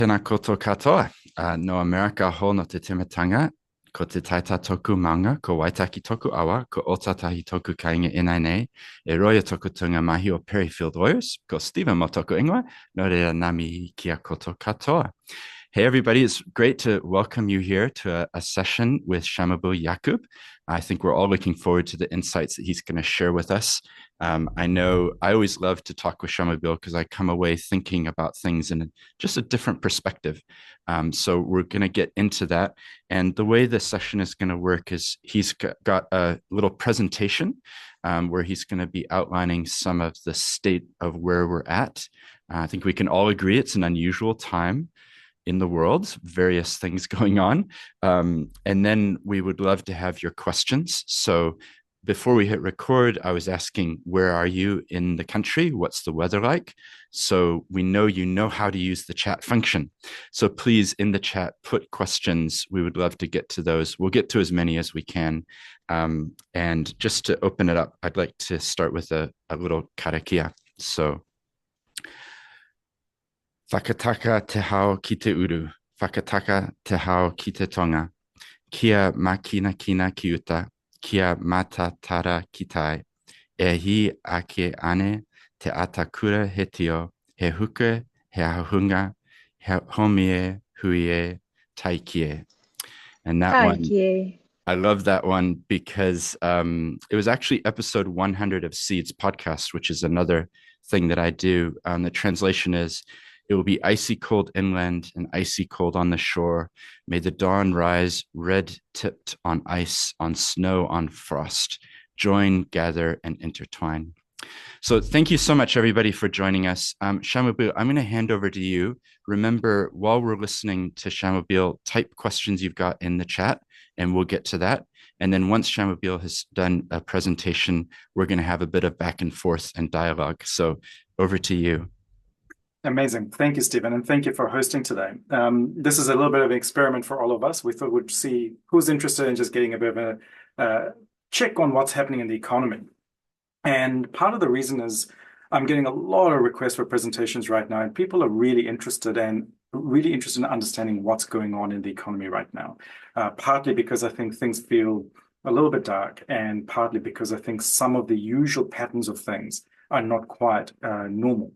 Tēnā koutou katoa. No America ho no te timatanga, ko te taita toku manga, ko Waitaki toku awa, ko Otatahi toku kainga inai nei, e roia toku tunga mahi o Perryfield Lawyers, ko Stephen mo toku ingoa, no reira nami kia koutou katoa. Hey, everybody, it's great to welcome you here to a session with Shamubeel Eaqub. I think we're all looking forward to the insights that he's going to share with us. I know I always love to talk with Shamubeel because I come away thinking about things in just a different perspective. So we're going to get into that. And the way this session is going to work is he's got a little presentation where he's going to be outlining some of the state of where we're at. I think we can all agree it's an unusual time in the world, various things going on. And then we would love to have your questions. So before we hit record, I was asking, where are you in the country? What's the weather like? So we know you know how to use the chat function. So please, in the chat, put questions. We would love to get to those. We'll get to as many as we can. And just to open it up, I'd like to start with a little karakia. So whakataka te hao ki te uru, whakataka te hao ki te tonga, kia makina kina ki uta, kia matatara ki tai, e hi ake ane te atakura he tio, he huke, he ahunga, he homie, huie, taikie. And that Thank one, you. I love that one because it was actually episode 100 of Seeds podcast, which is another thing that I do. The translation is, it will be icy cold inland and icy cold on the shore. May the dawn rise red tipped on ice, on snow, on frost. Join, gather, and intertwine. So thank you so much, everybody, for joining us. Shamubeel, I'm going to hand over to you. Remember, while we're listening to Shamubeel, type questions you've got in the chat, and we'll get to that. And then once Shamubeel has done a presentation, we're going to have a bit of back and forth and dialogue. So over to you. Amazing. Thank you, Stephen, and thank you for hosting today. This is a little bit of an experiment for all of us. We thought we'd see who's interested in just getting a bit of a check on what's happening in the economy. And part of the reason is I'm getting a lot of requests for presentations right now, and people are really interested in understanding what's going on in the economy right now. Partly because I think things feel a little bit dark, and partly because I think some of the usual patterns of things are not quite normal.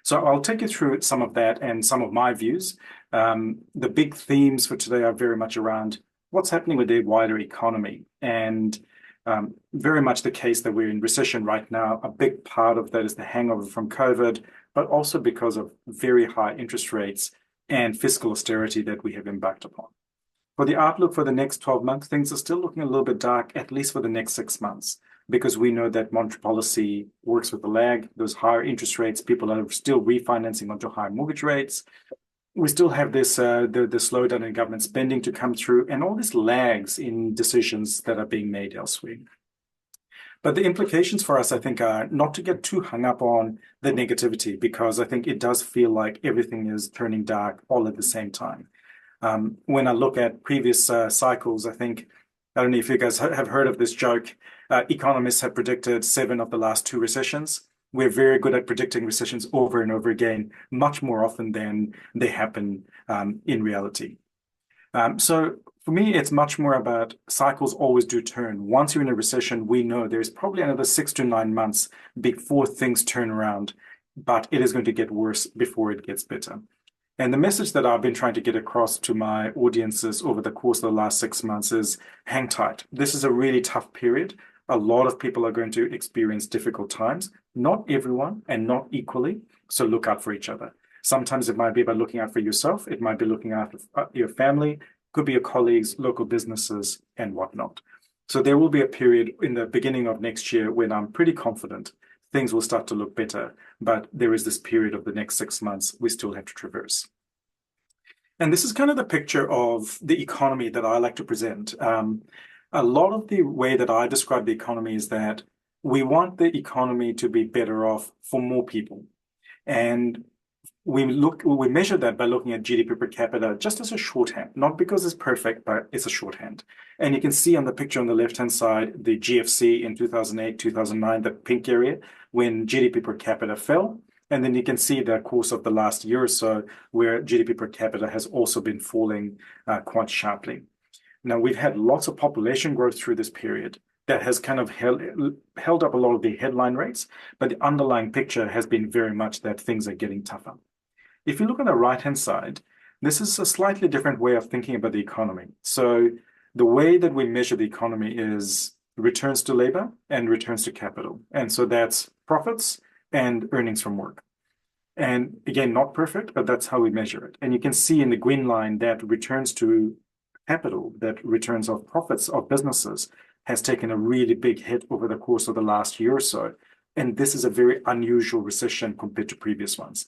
So I'll take you through some of that and some of my views. The big themes for today are very much around what's happening with the wider economy, and very much the case that we're in recession right now. A big part of that is the hangover from COVID, but also because of very high interest rates and fiscal austerity that we have embarked upon. For the outlook for the next 12 months, things are still looking a little bit dark, at least for the next 6 months, because we know that monetary policy works with a lag. Those higher interest rates, people are still refinancing onto higher mortgage rates. We still have this the slowdown in government spending to come through, and all these lags in decisions that are being made elsewhere. But the implications for us, I think, are not to get too hung up on the negativity, because I think it does feel like everything is turning dark all at the same time. When I look at previous cycles, I don't know if you guys have heard of this joke. Economists have predicted 7 of the last 2 recessions. We're very good at predicting recessions over and over again, much more often than they happen in reality. So for me, it's much more about cycles always do turn. Once you're in a recession, we know there's probably another 6 to 9 months before things turn around, but it is going to get worse before it gets better. And the message that I've been trying to get across to my audiences over the course of the last 6 months is hang tight. This is a really tough period. A lot of people are going to experience difficult times. Not everyone and not equally. So look out for each other. Sometimes it might be about looking out for yourself. It might be looking after your family. Could be your colleagues, local businesses, and whatnot. So there will be a period in the beginning of next year when I'm pretty confident things will start to look better, but there is this period of the next 6 months we still have to traverse. And this is kind of the picture of the economy that I like to present. A lot of the way that I describe the economy is that we want the economy to be better off for more people. And we measure that by looking at GDP per capita just as a shorthand, not because it's perfect, but it's a shorthand. And you can see on the picture on the left-hand side, the GFC in 2008, 2009, the pink area, when GDP per capita fell. And then you can see the course of the last year or so where GDP per capita has also been falling quite sharply. Now, we've had lots of population growth through this period that has kind of held up a lot of the headline rates, but the underlying picture has been very much that things are getting tougher. If you look on the right-hand side, this is a slightly different way of thinking about the economy. So the way that we measure the economy is returns to labor and returns to capital. And so that's profits and earnings from work. And again, not perfect, but that's how we measure it. And you can see in the green line that returns to capital, that returns of profits of businesses has taken a really big hit over the course of the last year or so. And this is a very unusual recession compared to previous ones.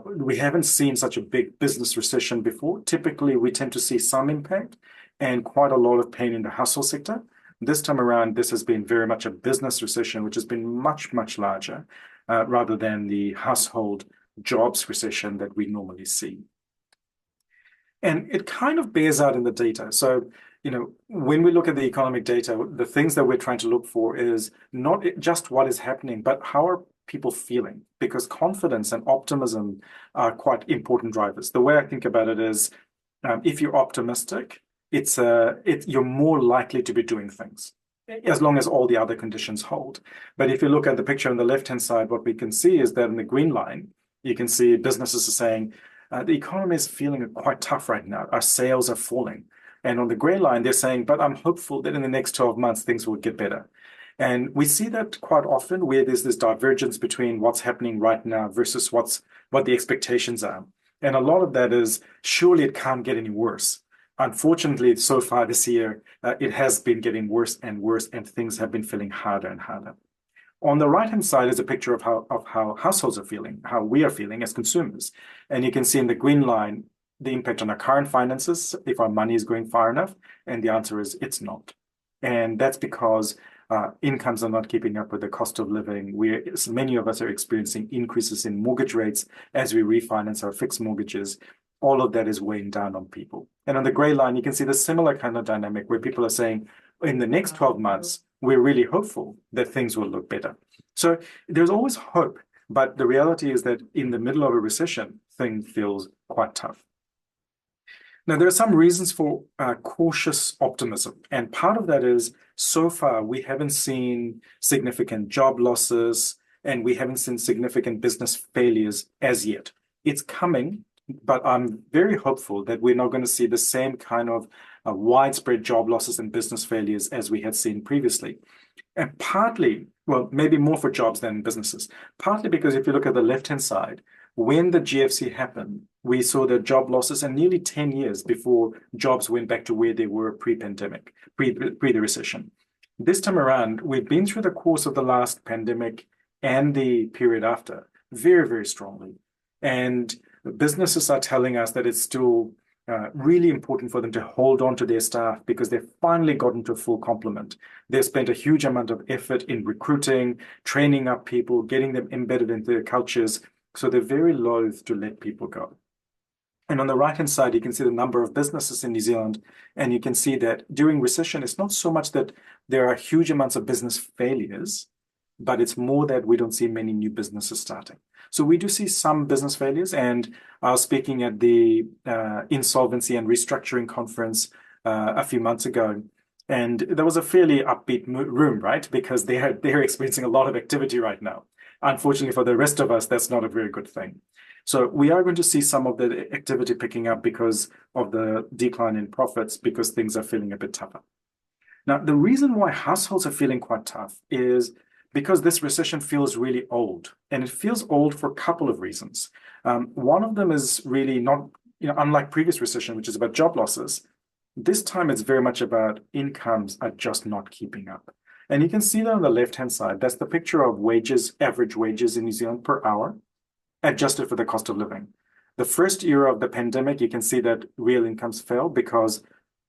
We haven't seen such a big business recession before. Typically, we tend to see some impact and quite a lot of pain in the household sector. This time around, this has been very much a business recession, which has been much, much larger rather than the household jobs recession that we normally see. And it kind of bears out in the data. So, when we look at the economic data, the things that we're trying to look for is not just what is happening, but how are people feeling? Because confidence and optimism are quite important drivers. The way I think about it is, if you're optimistic, you're more likely to be doing things, as long as all the other conditions hold. But if you look at the picture on the left-hand side, what we can see is that in the green line, you can see businesses are saying, the economy is feeling quite tough right now. Our sales are falling. And on the gray line, they're saying, but I'm hopeful that in the next 12 months, things will get better. And we see that quite often where there's this divergence between what's happening right now versus what the expectations are. And a lot of that is, surely it can't get any worse. Unfortunately, so far this year, it has been getting worse and worse, and things have been feeling harder and harder. On the right-hand side is a picture of how households are feeling, how we are feeling as consumers. And you can see in the green line, the impact on our current finances, if our money is going far enough. And the answer is it's not. And that's because incomes are not keeping up with the cost of living. Many of us are experiencing increases in mortgage rates as we refinance our fixed mortgages. All of that is weighing down on people. And on the gray line, you can see the similar kind of dynamic where people are saying, in the next 12 months, we're really hopeful that things will look better. So there's always hope, but the reality is that in the middle of a recession, things feels quite tough. Now, there are some reasons for cautious optimism. And part of that is, so far, we haven't seen significant job losses and we haven't seen significant business failures as yet. It's coming, but I'm very hopeful that we're not going to see the same kind of widespread job losses and business failures as we had seen previously. And partly, well, maybe more for jobs than businesses, partly because if you look at the left-hand side, when the GFC happened, we saw the job losses and nearly 10 years before jobs went back to where they were pre-pandemic, pre the recession. This time around, we've been through the course of the last pandemic and the period after very, very strongly. And businesses are telling us that it's still really important for them to hold on to their staff because they've finally gotten to a full complement. They've spent a huge amount of effort in recruiting, training up people, getting them embedded into their cultures. So they're very loath to let people go. And on the right-hand side, you can see the number of businesses in New Zealand. And you can see that during recession, it's not so much that there are huge amounts of business failures, but it's more that we don't see many new businesses starting. So we do see some business failures. And I was speaking at the Insolvency and Restructuring Conference a few months ago. And there was a fairly upbeat room, right? Because they're experiencing a lot of activity right now. Unfortunately, for the rest of us, that's not a very good thing. So we are going to see some of the activity picking up because of the decline in profits, because things are feeling a bit tougher. Now, the reason why households are feeling quite tough is because this recession feels really old. And it feels old for a couple of reasons. One of them is really not, unlike previous recession, which is about job losses, this time it's very much about incomes are just not keeping up. And you can see that on the left-hand side. That's the picture of wages, average wages in New Zealand per hour, adjusted for the cost of living. The first year of the pandemic, you can see that real incomes fell because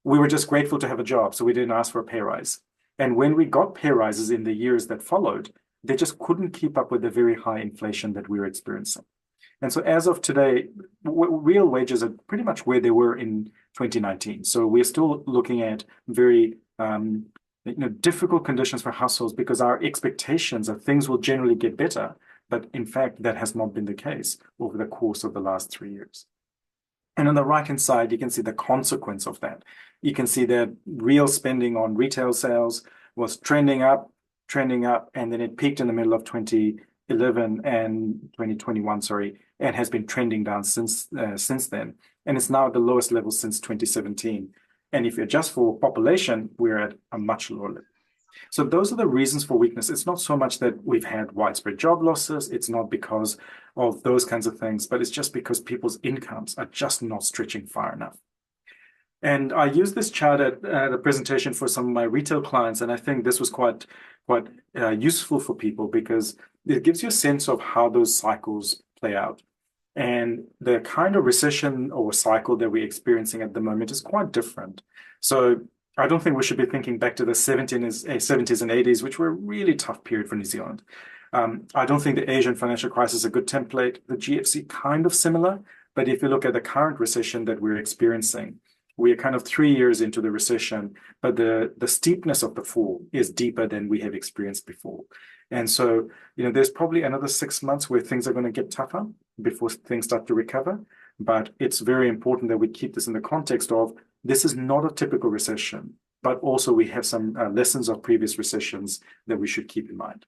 we were just grateful to have a job, so we didn't ask for a pay rise. And when we got pay rises in the years that followed, they just couldn't keep up with the very high inflation that we were experiencing. And so as of today, real wages are pretty much where they were in 2019. So we're still looking at very difficult conditions for households because our expectations are things will generally get better, But in fact, that has not been the case over the course of the last 3 years. And on the right-hand side, you can see the consequence of that. You can see that real spending on retail sales was trending up, and then it peaked in the middle of 2011 and 2021, and has been trending down since then. And it's now at the lowest level since 2017. And if you adjust for population, we're at a much lower level. So those are the reasons for weakness. It's not so much that we've had widespread job losses. It's not because of those kinds of things, but it's just because people's incomes are just not stretching far enough. And I used this chart at a presentation for some of my retail clients, and I think this was quite useful for people because it gives you a sense of how those cycles play out. And the kind of recession or cycle that we're experiencing at the moment is quite different. So I don't think we should be thinking back to the 70s and 80s, which were a really tough period for New Zealand. I don't think the Asian financial crisis is a good template. The GFC kind of similar, but if you look at the current recession that we're experiencing, we are kind of 3 years into the recession, but the steepness of the fall is deeper than we have experienced before. And so, there's probably another 6 months where things are going to get tougher before things start to recover. But it's very important that we keep this in the context of this is not a typical recession, but also we have some lessons of previous recessions that we should keep in mind.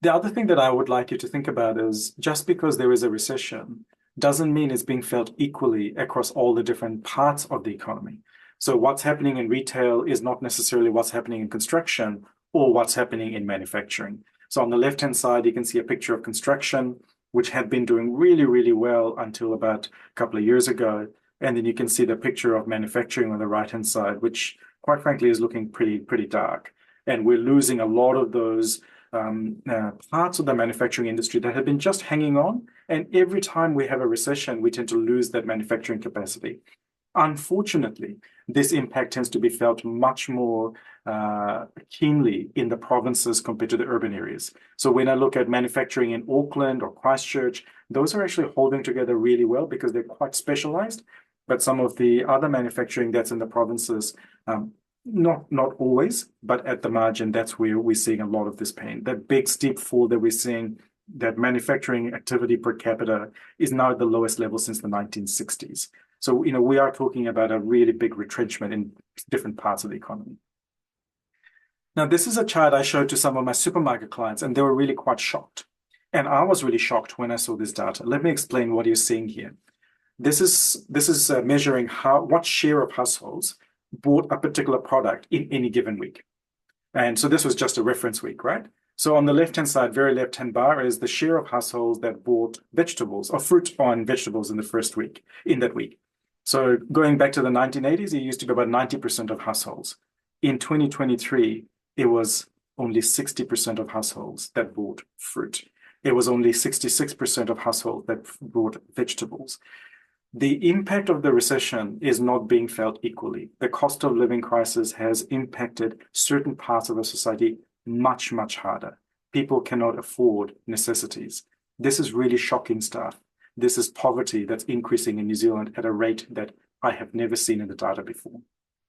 The other thing that I would like you to think about is just because there is a recession doesn't mean it's being felt equally across all the different parts of the economy. So what's happening in retail is not necessarily what's happening in construction or what's happening in manufacturing. So on the left-hand side, you can see a picture of construction, which had been doing really, really well until about a couple of years ago. And then you can see the picture of manufacturing on the right-hand side, which quite frankly is looking pretty dark. And we're losing a lot of those parts of the manufacturing industry that have been just hanging on. And every time we have a recession, we tend to lose that manufacturing capacity. Unfortunately, this impact tends to be felt much more keenly in the provinces compared to the urban areas. So when I look at manufacturing in Auckland or Christchurch, those are actually holding together really well because they're quite specialized. But some of the other manufacturing that's in the provinces, not always, but at the margin, that's where we're seeing a lot of this pain. That big steep fall that we're seeing, that manufacturing activity per capita is now at the lowest level since the 1960s. So, we are talking about a really big retrenchment in different parts of the economy. Now, this is a chart I showed to some of my supermarket clients, and they were really quite shocked. And I was really shocked when I saw this data. Let me explain what you're seeing here. This is measuring what share of households bought a particular product in any given week. And so this was just a reference week, right? So on the left-hand side, very left-hand bar is the share of households that bought vegetables or fruit and vegetables in that week. So going back to the 1980s, it used to be about 90% of households. In 2023, it was only 60% of households that bought fruit. It was only 66% of households that bought vegetables. The impact of the recession is not being felt equally. The cost of living crisis has impacted certain parts of the society much, much harder. People cannot afford necessities. This is really shocking stuff. This is poverty that's increasing in New Zealand at a rate that I have never seen in the data before.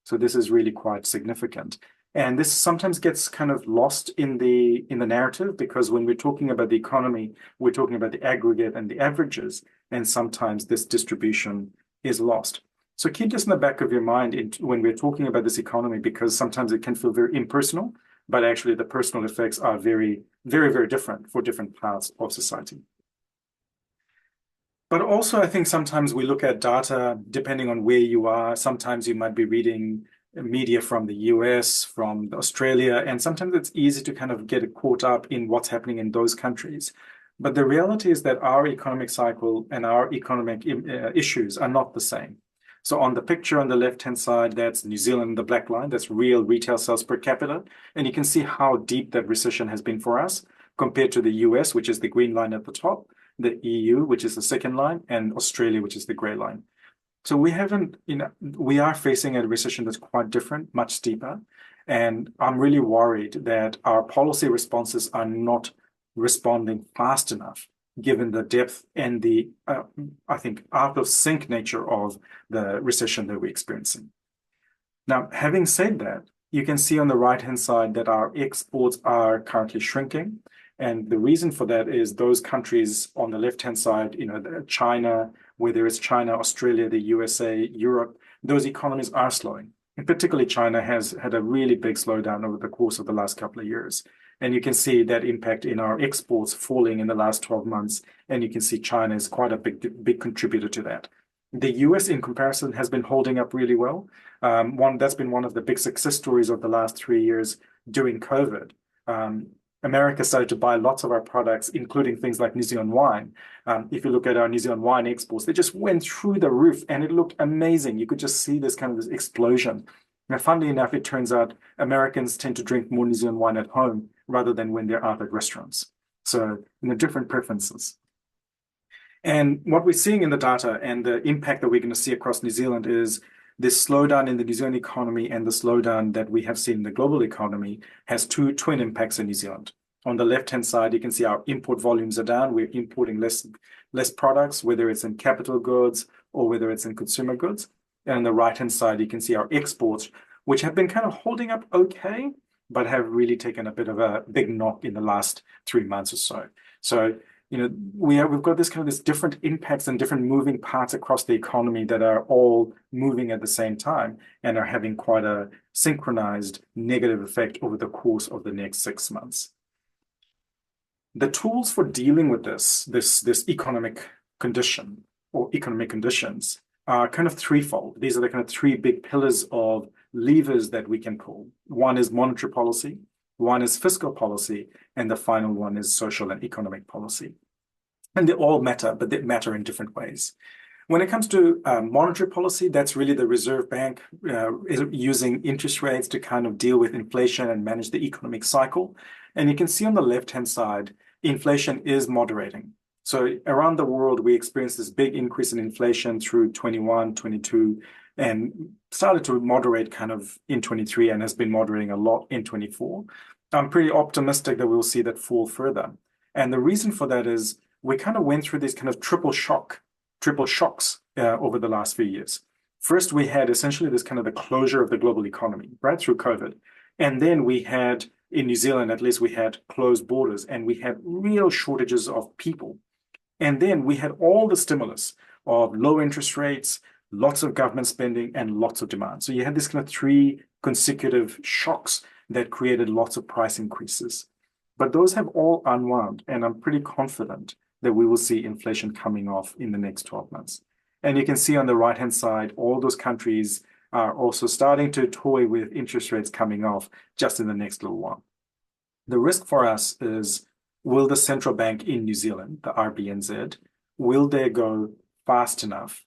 So this is really quite significant. And this sometimes gets kind of lost in the narrative because when we're talking about the economy, we're talking about the aggregate and the averages, and sometimes this distribution is lost. So keep this in the back of your mind when we're talking about this economy, because sometimes it can feel very impersonal, but actually the personal effects are very, very, very different for different parts of society. But also, I think sometimes we look at data depending on where you are. Sometimes you might be reading media from the US, from Australia, and sometimes it's easy to kind of get caught up in what's happening in those countries. But the reality is that our economic cycle and our economic issues are not the same. So on the picture on the left-hand side, that's New Zealand, the black line, that's real retail sales per capita. And you can see how deep that recession has been for us compared to the US, which is the green line at the top, the EU, which is the second line, and Australia, which is the gray line. So we are facing a recession that's quite different, much steeper. And I'm really worried that our policy responses are not responding fast enough, given the depth and the, I think, out of sync nature of the recession that we're experiencing. Now, having said that, you can see on the right-hand side that our exports are currently shrinking. And the reason for that is those countries on the left-hand side, China, whether it's China, Australia, the USA, Europe, those economies are slowing. And particularly China has had a really big slowdown over the course of the last couple of years. And you can see that impact in our exports falling in the last 12 months. And you can see China is quite a big contributor to that. The US, in comparison, has been holding up really well. That's been one of the big success stories of the last 3 years during COVID. America started to buy lots of our products, including things like New Zealand wine. If you look at our New Zealand wine exports, they just went through the roof and it looked amazing. You could just see this explosion. Now, funnily enough, it turns out Americans tend to drink more New Zealand wine at home rather than when they're out at restaurants. So, different preferences. And what we're seeing in the data and the impact that we're going to see across New Zealand is this slowdown in the New Zealand economy and the slowdown that we have seen in the global economy has two twin impacts in New Zealand. On the left-hand side, you can see our import volumes are down. We're importing less products, whether it's in capital goods or whether it's in consumer goods. And on the right-hand side, you can see our exports, which have been kind of holding up okay, but have really taken a bit of a big knock in the last 3 months or so. So, we've got this different impacts and different moving parts across the economy that are all moving at the same time and are having quite a synchronized negative effect over the course of the next 6 months. The tools for dealing with this economic condition or economic conditions are kind of threefold. These are the kind of three big pillars of levers that we can pull. One is monetary policy, one is fiscal policy, and the final one is social and economic policy. And they all matter, but they matter in different ways. When it comes to monetary policy, that's really the Reserve Bank is using interest rates to kind of deal with inflation and manage the economic cycle. And you can see on the left-hand side, inflation is moderating. So around the world, we experienced this big increase in inflation through 21, 22, and started to moderate kind of in 23 and has been moderating a lot in 24. I'm pretty optimistic that we'll see that fall further. And the reason for that is we kind of went through these kind of triple shocks over the last few years. First, we had essentially this kind of the closure of the global economy, right, through COVID. And then we had, in New Zealand at least, we had closed borders and we had real shortages of people. And then we had all the stimulus of low interest rates, lots of government spending, and lots of demand. So you had this kind of three consecutive shocks that created lots of price increases. But those have all unwound, and I'm pretty confident that we will see inflation coming off in the next 12 months. And you can see on the right-hand side, all those countries are also starting to toy with interest rates coming off just in the next little while. The risk for us is, will the central bank in New Zealand, the RBNZ, will they go fast enough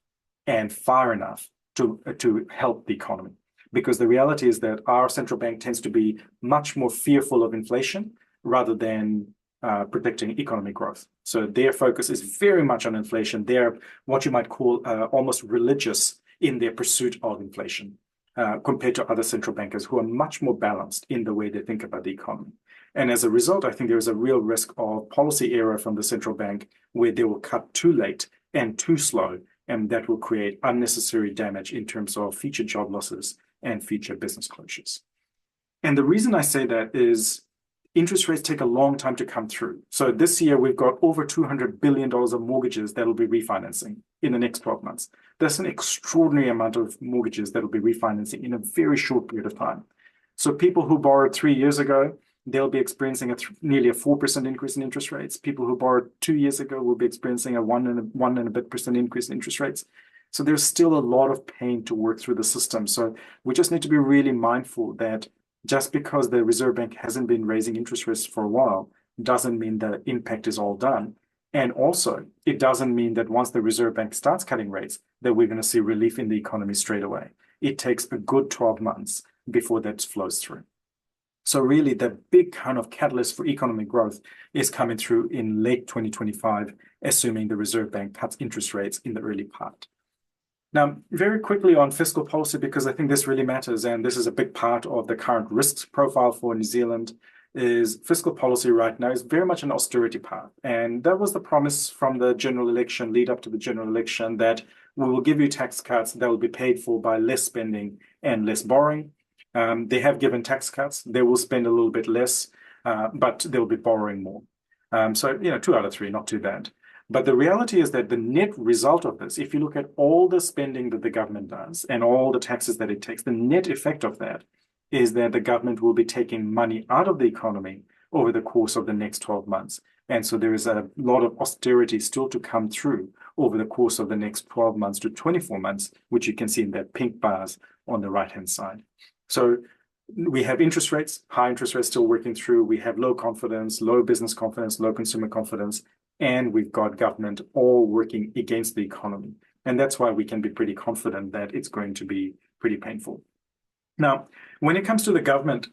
and far enough to help the economy? Because the reality is that our central bank tends to be much more fearful of inflation rather than predicting economic growth. So their focus is very much on inflation. They're what you might call almost religious in their pursuit of inflation compared to other central bankers who are much more balanced in the way they think about the economy. And as a result, I think there is a real risk of policy error from the central bank where they will cut too late and too slow, and that will create unnecessary damage in terms of future job losses and future business closures. And the reason I say that is interest rates take a long time to come through. So this year, we've got over $200 billion of mortgages that will be refinancing in the next 12 months. That's an extraordinary amount of mortgages that will be refinancing in a very short period of time. So people who borrowed 3 years ago, they'll be experiencing nearly a 4% increase in interest rates. People who borrowed 2 years ago will be experiencing a one and a bit percent increase in interest rates. So there's still a lot of pain to work through the system. So we just need to be really mindful that just because the Reserve Bank hasn't been raising interest rates for a while doesn't mean the impact is all done. And also, it doesn't mean that once the Reserve Bank starts cutting rates, that we're going to see relief in the economy straight away. It takes a good 12 months before that flows through. So really, the big kind of catalyst for economic growth is coming through in late 2025, assuming the Reserve Bank cuts interest rates in the early part. Now, very quickly on fiscal policy, because I think this really matters, and this is a big part of the current risks profile for New Zealand, is fiscal policy right now is very much an austerity path. And that was the promise from the general election, lead up to the general election, that we will give you tax cuts that will be paid for by less spending and less borrowing. They have given tax cuts. They will spend a little bit less, but they'll be borrowing more. So, 2 out of 3, not too bad. But the reality is that the net result of this, if you look at all the spending that the government does and all the taxes that it takes, the net effect of that is that the government will be taking money out of the economy over the course of the next 12 months. And so there is a lot of austerity still to come through over the course of the next 12 months to 24 months, which you can see in that pink bars on the right-hand side. So we have interest rates, high interest rates still working through. We have low confidence, low business confidence, low consumer confidence, and we've got government all working against the economy. And that's why we can be pretty confident that it's going to be pretty painful. Now, when it comes to the government,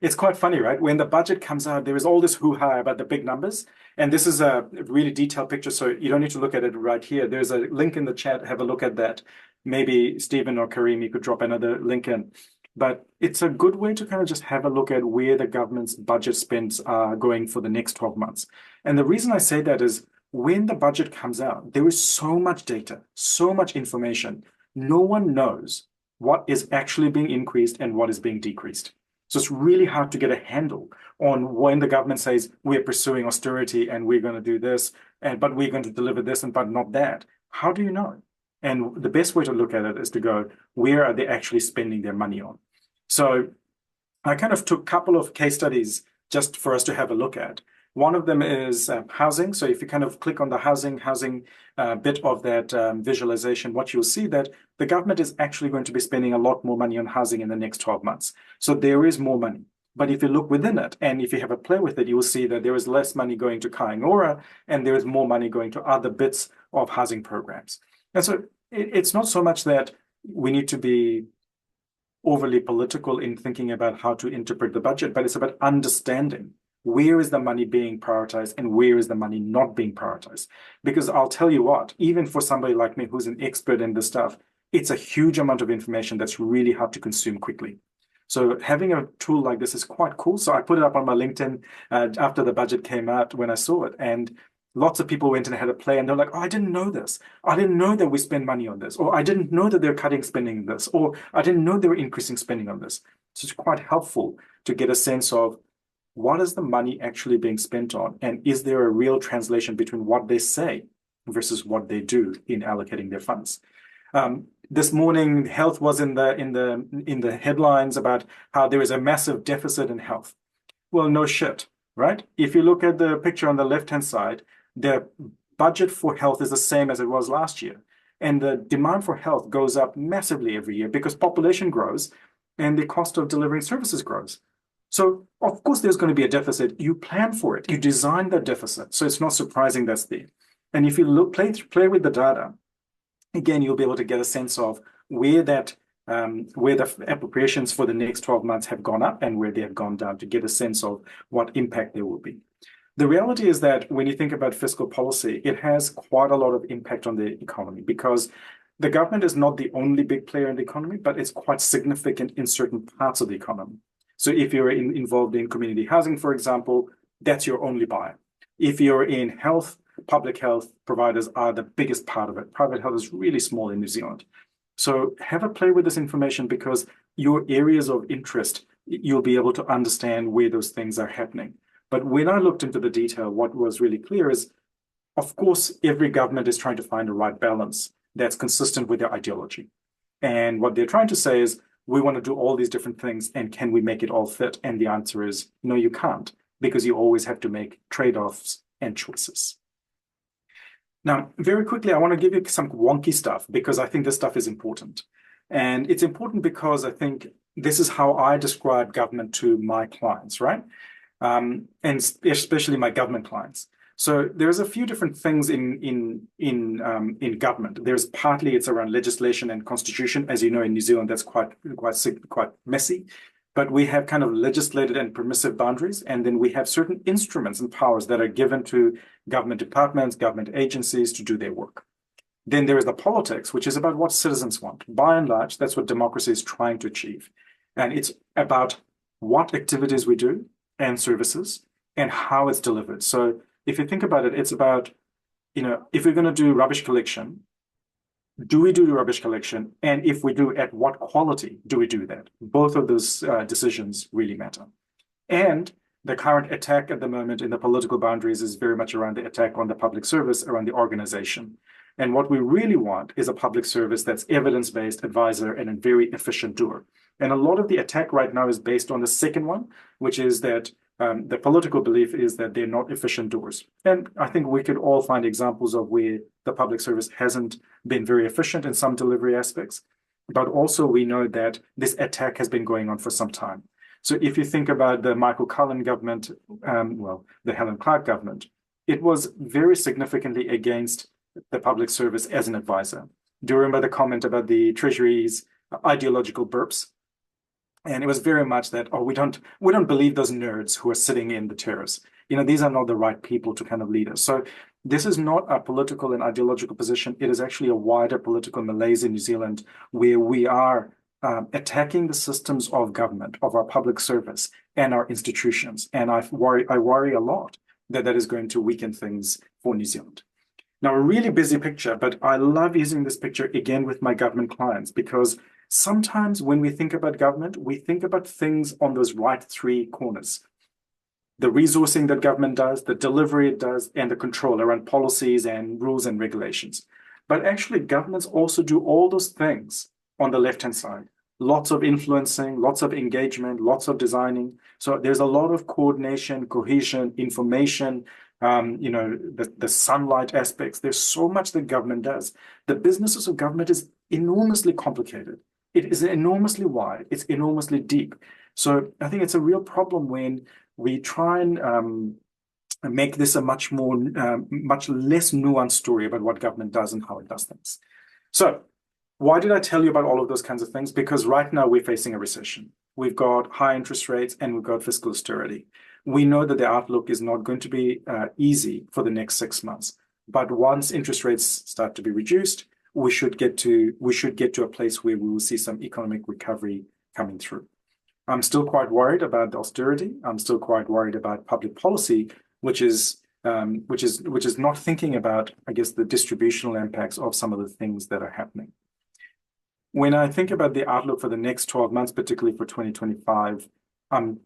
it's quite funny, right? When the budget comes out, there is all this hoo-ha about the big numbers. And this is a really detailed picture, so you don't need to look at it right here. There's a link in the chat. Have a look at that. Maybe Stephen or Kareem, you could drop another link in. But it's a good way to kind of just have a look at where the government's budget spends are going for the next 12 months. And the reason I say that is when the budget comes out, there is so much data, so much information. No one knows what is actually being increased and what is being decreased. So it's really hard to get a handle on when the government says we're pursuing austerity and we're going to do this, but we're going to deliver this and but not that. How do you know? And the best way to look at it is to go, where are they actually spending their money on? So I kind of took a couple of case studies just for us to have a look at. One of them is housing. So if you kind of click on the housing bit of that visualization, what you'll see that the government is actually going to be spending a lot more money on housing in the next 12 months. So there is more money. But if you look within it, and if you have a play with it, you will see that there is less money going to Kaingora, and there is more money going to other bits of housing programs. And so it's not so much that we need to be overly political in thinking about how to interpret the budget, but it's about understanding where is the money being prioritized and where is the money not being prioritized. Because I'll tell you what, even for somebody like me who's an expert in this stuff, it's a huge amount of information that's really hard to consume quickly. So having a tool like this is quite cool. So I put it up on my LinkedIn after the budget came out when I saw it. And lots of people went and had a play and they're like, oh, I didn't know this. I didn't know that we spend money on this. Or I didn't know that they're cutting spending on this. Or I didn't know they were increasing spending on this. So it's quite helpful to get a sense of what is the money actually being spent on? And is there a real translation between what they say versus what they do in allocating their funds? This morning, health was in the headlines about how there is a massive deficit in health. Well, no shit, right? If you look at the picture on the left-hand side, the budget for health is the same as it was last year. And the demand for health goes up massively every year because population grows and the cost of delivering services grows. So, of course, there's going to be a deficit. You plan for it. You design the deficit. So it's not surprising that's there. And if you play with the data, again, you'll be able to get a sense of where the appropriations for the next 12 months have gone up and where they have gone down to get a sense of what impact there will be. The reality is that when you think about fiscal policy, it has quite a lot of impact on the economy because the government is not the only big player in the economy, but it's quite significant in certain parts of the economy. So if you're involved in community housing, for example, that's your only buyer. If you're in health, public health providers are the biggest part of it. Private health is really small in New Zealand. So have a play with this information because your areas of interest, you'll be able to understand where those things are happening. But when I looked into the detail, what was really clear is, of course, every government is trying to find the right balance that's consistent with their ideology. And what they're trying to say is, we want to do all these different things, and can we make it all fit? And the answer is, no, you can't, because you always have to make trade-offs and choices. Now, very quickly, I want to give you some wonky stuff, because I think this stuff is important. And it's important because I think this is how I describe government to my clients, right? And especially my government clients. So there's a few different things in government. There's partly it's around legislation and constitution. As you know, in New Zealand, that's quite messy. But we have kind of legislated and permissive boundaries, and then we have certain instruments and powers that are given to government departments, government agencies to do their work. Then there is the politics, which is about what citizens want. By and large, that's what democracy is trying to achieve. And it's about what activities we do and services and how it's delivered. So if you think about it, it's about, if we're going to do rubbish collection, do we do the rubbish collection? And if we do, at what quality do we do that? Both of those decisions really matter. And the current attack at the moment in the political boundaries is very much around the attack on the public service, around the organization. And what we really want is a public service that's evidence-based, advisor, and a very efficient doer. And a lot of the attack right now is based on the second one, which is that the political belief is that they're not efficient doers. And I think we could all find examples of where the public service hasn't been very efficient in some delivery aspects. But also we know that this attack has been going on for some time. So if you think about the Michael Cullen government, the Helen Clark government, it was very significantly against the public service as an advisor. Do you remember the comment about the Treasury's ideological burps? And it was very much that, oh, we don't believe those nerds who are sitting in the chairs. These are not the right people to kind of lead us. So this is not a political and ideological position. It is actually a wider political malaise in New Zealand where we are attacking the systems of government, of our public service and our institutions. And I worry a lot that that is going to weaken things for New Zealand. Now, a really busy picture, but I love using this picture again with my government clients because sometimes when we think about government, we think about things on those right three corners. The resourcing that government does, the delivery it does, and the control around policies and rules and regulations. But actually, governments also do all those things on the left-hand side. Lots of influencing, lots of engagement, lots of designing. So there's a lot of coordination, cohesion, information, the sunlight aspects. There's so much that government does. The businesses of government is enormously complicated. It is enormously wide. It's enormously deep. So I think it's a real problem when we try and make this a much less nuanced story about what government does and how it does things. So why did I tell you about all of those kinds of things? Because right now we're facing a recession. We've got high interest rates and we've got fiscal austerity. We know that the outlook is not going to be easy for the next 6 months. But once interest rates start to be reduced, we should get to a place where we will see some economic recovery coming through. I'm still quite worried about the austerity. I'm still quite worried about public policy, which is not thinking about, I guess, the distributional impacts of some of the things that are happening. When I think about the outlook for the next 12 months, particularly for 2025, I'm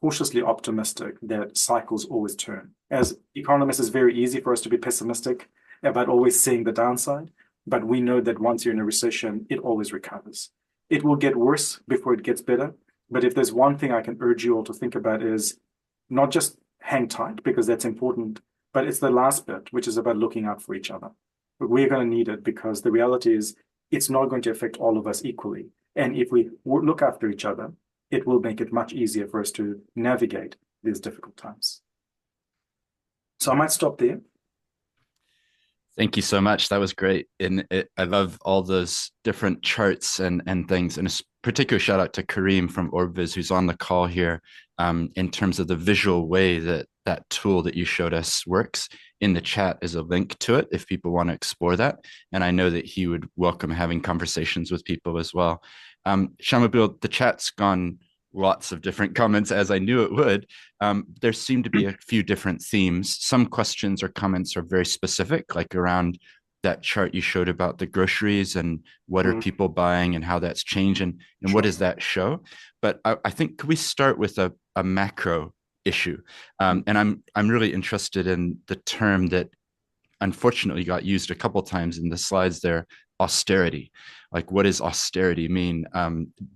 cautiously optimistic that cycles always turn. As economists, it's very easy for us to be pessimistic about always seeing the downside, but we know that once you're in a recession, it always recovers. It will get worse before it gets better, but if there's one thing I can urge you all to think about is not just hang tight, because that's important, but it's the last bit, which is about looking out for each other. But we're going to need it because the reality is it's not going to affect all of us equally. And if we look after each other, it will make it much easier for us to navigate these difficult times. So I might stop there. Thank you so much. That was great. And I love all those different charts and things. And a particular shout out to Kareem from Orbviz, who's on the call here, in terms of the visual way that that tool that you showed us works. In the chat is a link to it if people want to explore that. And I know that he would welcome having conversations with people as well. Shamubeel, the chat's gone lots of different comments, as I knew it would. There seem to be a few different themes. Some questions or comments are very specific, like around that chart you showed about the groceries and what are people buying and how that's changing and what does that show. But I think could we start with a macro issue? And I'm really interested in the term that unfortunately got used a couple times in the slides there, austerity. Like, what does austerity mean?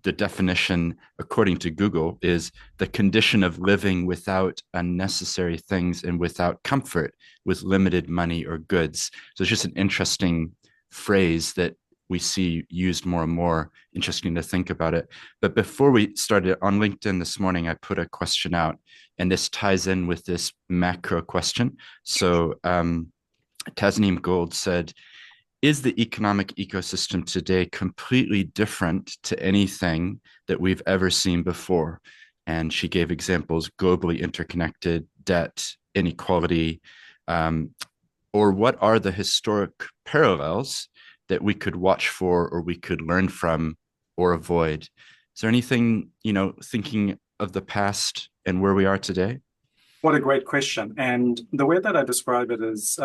The definition, according to Google, is the condition of living without unnecessary things and without comfort, with limited money or goods. So it's just an interesting phrase that we see used more and more. Interesting to think about it. But before we started on LinkedIn this morning, I put a question out, and this ties in with this macro question. So Tasneem Gold said, is the economic ecosystem today completely different to anything that we've ever seen before? And she gave examples: globally interconnected, debt, inequality, or what are the historic parallels that we could watch for, or we could learn from, or avoid? Is there anything, thinking of the past and where we are today? What a great question. And the way that I describe it is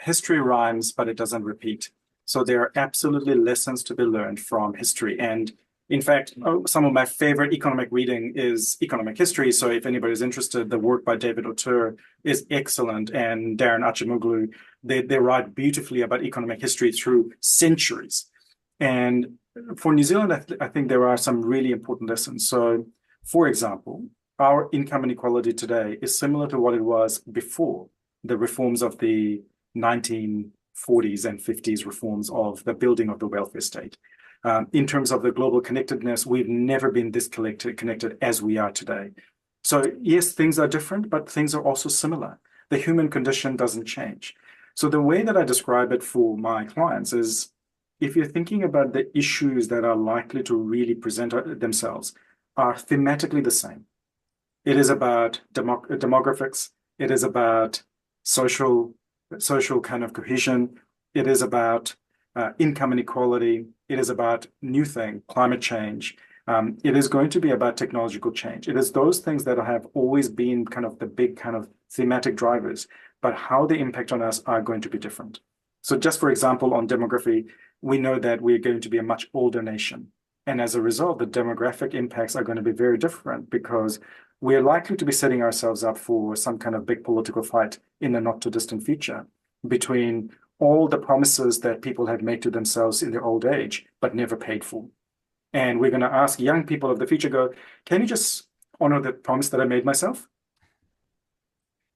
history rhymes, but it doesn't repeat. So there are absolutely lessons to be learned from history. And In fact, some of my favorite economic reading is economic history. So if anybody's interested, the work by David Auteur is excellent, and Darren Acemoglu, they write beautifully about economic history through centuries. And for New Zealand, I think there are some really important lessons. So, for example, our income inequality today is similar to what it was before the reforms of the 1940s and 50s reforms of the building of the welfare state. In terms of the global connectedness, we've never been this connected as we are today. So yes, things are different, but things are also similar. The human condition doesn't change. So the way that I describe it for my clients is, if you're thinking about the issues that are likely to really present themselves, are thematically the same. It is about demographics. It is about social kind of cohesion. It is about income inequality. It is about new thing, climate change. It is going to be about technological change. It is those things that have always been kind of the big kind of thematic drivers, but how they impact on us are going to be different. So just for example, on demography, we know that we're going to be a much older nation. And as a result, the demographic impacts are going to be very different, because we're likely to be setting ourselves up for some kind of big political fight in the not too distant future between all the promises that people have made to themselves in their old age, but never paid for. And we're going to ask young people of the future, can you just honor the promise that I made myself?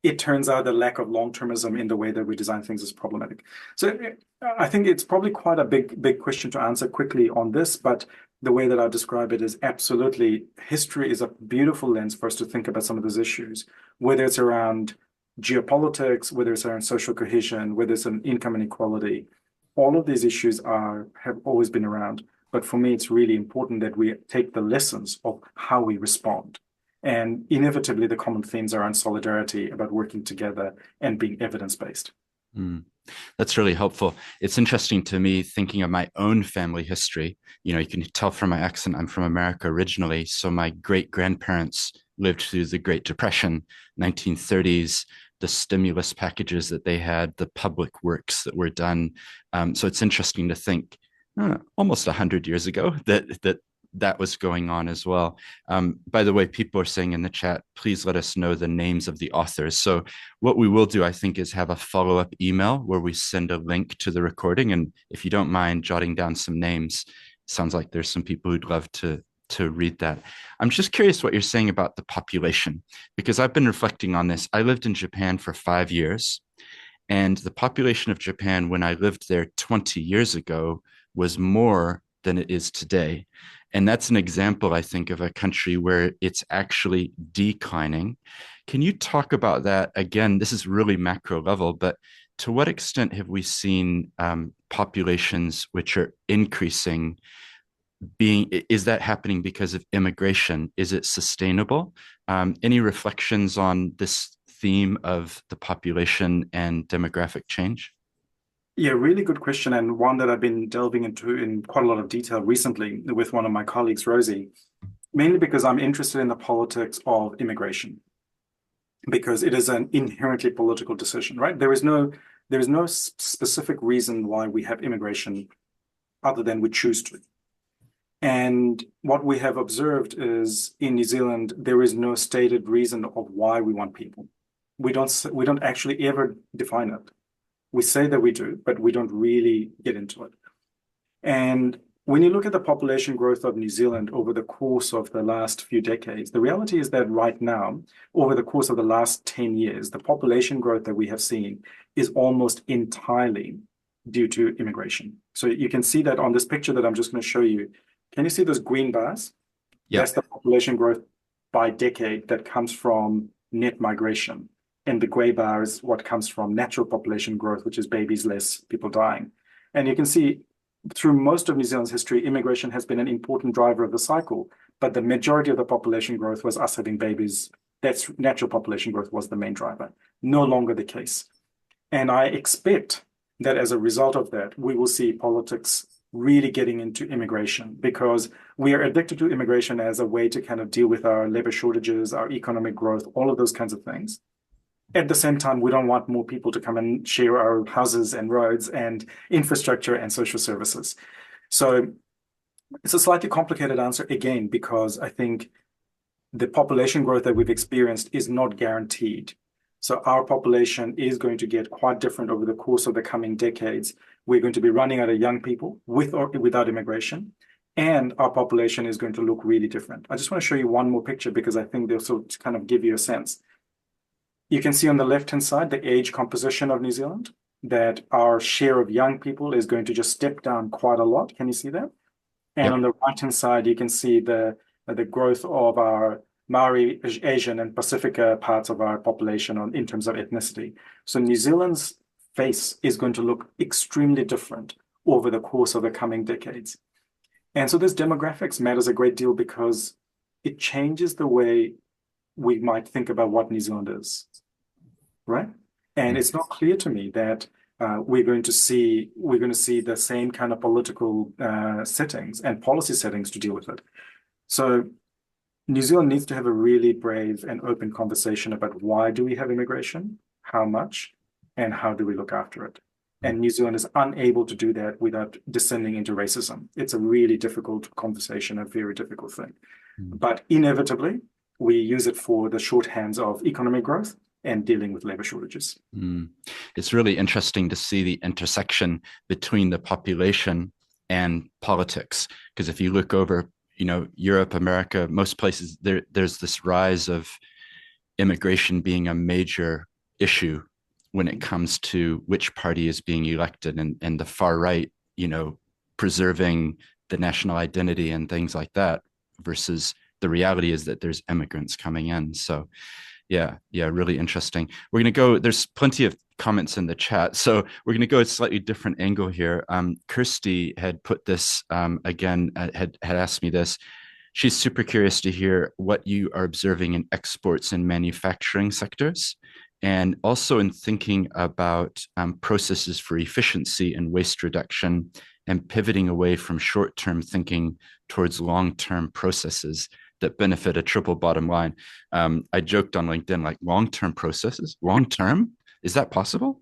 It turns out the lack of long-termism in the way that we design things is problematic. So I think it's probably quite a big question to answer quickly on this, but the way that I describe it is absolutely, history is a beautiful lens for us to think about some of those issues, whether it's around geopolitics, whether it's around social cohesion, whether it's an income inequality. All of these issues have always been around. But for me, it's really important that we take the lessons of how we respond. And inevitably, the common themes are around solidarity, about working together and being evidence-based. That's really helpful. It's interesting to me thinking of my own family history. You know, you can tell from my accent, I'm from America originally. So my great-grandparents lived through the Great Depression, 1930s, the stimulus packages that they had, the public works that were done. So it's interesting to think almost 100 years ago that was going on as well. By the way, people are saying in the chat, please let us know the names of the authors. So what we will do, I think, is have a follow-up email where we send a link to the recording. And if you don't mind jotting down some names, sounds like there's some people who'd love to read that. I'm just curious what you're saying about the population, because I've been reflecting on this. I lived in Japan for 5 years, and the population of Japan when I lived there 20 years ago was more than it is today. And that's an example, I think, of a country where it's actually declining. Can you talk about that? Again, this is really macro level, but to what extent have we seen populations which are increasing is that happening because of immigration? Is it sustainable? Any reflections on this theme of the population and demographic change? Yeah, really good question, and one that I've been delving into in quite a lot of detail recently with one of my colleagues, Rosie, mainly because I'm interested in the politics of immigration, because it is an inherently political decision, right? There is no specific reason why we have immigration other than we choose to. And what we have observed is in New Zealand, there is no stated reason of why we want people. We don't actually ever define it. We say that we do, but we don't really get into it. And when you look at the population growth of New Zealand over the course of the last few decades, the reality is that right now, over the course of the last 10 years, the population growth that we have seen is almost entirely due to immigration. So you can see that on this picture that I'm just going to show you. Can you see those green bars? Yeah. That's the population growth by decade that comes from net migration. And the gray bar is what comes from natural population growth, which is babies less, people dying. And you can see through most of New Zealand's history, immigration has been an important driver of the cycle, but the majority of the population growth was us having babies. That's natural population growth was the main driver. No longer the case. And I expect that as a result of that, we will see politics really getting into immigration, because we are addicted to immigration as a way to kind of deal with our labor shortages, our economic growth, all of those kinds of things. At the same time, we don't want more people to come and share our houses and roads and infrastructure and social services. So It's a slightly complicated answer again, because I think the population growth that we've experienced is not guaranteed. So our population is going to get quite different over the course of the coming decades. We're going to be running out of young people with or without immigration, and our population is going to look really different. I just want to show you one more picture because I think they'll sort of kind of give you a sense. You can see on the left-hand side the age composition of New Zealand, that our share of young people is going to just step down quite a lot. Can you see that? And Yep. on the right-hand side, you can see the growth of our Maori, Asian, and Pacifica parts of our population in terms of ethnicity. So New Zealand's face is going to look extremely different over the course of the coming decades. And so this demographics matters a great deal because it changes the way we might think about what New Zealand is, right? And it's not clear to me that we're going to see the same kind of political settings and policy settings to deal with it. So New Zealand needs to have a really brave and open conversation about why do we have immigration, how much, and how do we look after it. And New Zealand is unable to do that without descending into racism. It's a really difficult conversation, a very difficult thing. But inevitably, we use it for the shorthands of economic growth and dealing with labor shortages. It's really interesting to see the intersection between the population and politics. Because if you look over, Europe, America, most places, there's this rise of immigration being a major issue when it comes to which party is being elected, and the far right, preserving the national identity and things like that, versus the reality is that there's immigrants coming in. So yeah, really interesting. We're going to go, there's plenty of comments in the chat. So we're going to go a slightly different angle here. Kirsty had put this again, had asked me this. She's super curious to hear what you are observing in exports and manufacturing sectors, and also in thinking about processes for efficiency and waste reduction, and pivoting away from short-term thinking towards long-term processes that benefit a triple bottom line. I joked on LinkedIn, like long-term processes, long-term, is that possible?